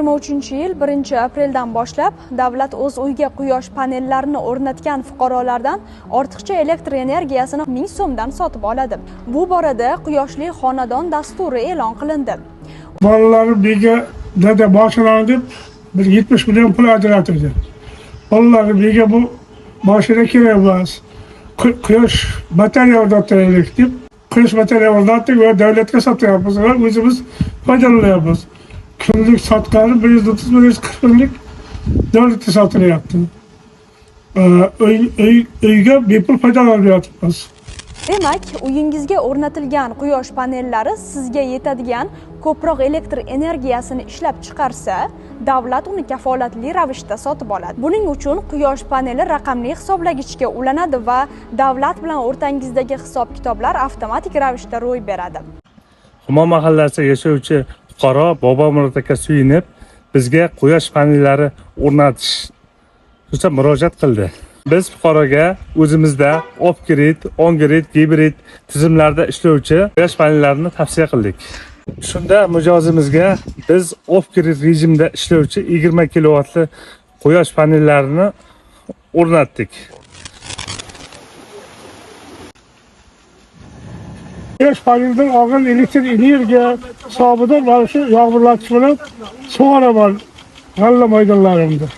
2023-yil 1-apreldan boshlab davlat o'z uyiga quyosh panellarini o'rnatgan fuqarolardan ortiqcha elektr energiyasini 1000 so'mdan sotib oladi. Bu borada Quyoshli xonadon dasturi e'lon qilindi. Bolalar bega dada boshlanadi deb bir 70 million pul ajratdi. Bolalar bega bu boshida kerak emas. Quyosh batareya o'rnataylik deb quyosh batareya o'rnatdik va davlatga sotyapmiz va o'zimiz foydalanyapmiz. Kunlik sotqani 130-140 kunlik davlatga sotilyapti. Uyga bepul foydalanyapmiz. Demak, uyingizga o'rnatilgan quyosh panellari sizga yetadigan ko'proq elektr energiyasini ishlab chiqarsa, davlat uni kafolatli ravishda sotib oladi. Buning uchun quyosh paneli raqamli hisoblagichga ulanadi va davlat bilan o'rtangizdagi hisob-kitoblar avtomatik ravishda ro'y beradi. Humo mahallasida yashovchi fuqaro Bobomurod aka suyunib, bizga quyosh panellari o'rnatish uchun murojaat qildi. Biz fuqaroga o'zimizda off-grid, on-grid, gibrid tizimlarda ishlovchi quyosh panellarini tavsiya qildik. Shunda mijozimizga biz off-grid rejimda ishlovchi 20 kilovatli quyosh panellarini o'rnatdik. Quyosh paneldan olgan elektr energiya hisobidan mana shu yog'murlatish bilan sug'oraman g'alla maydonlarimda.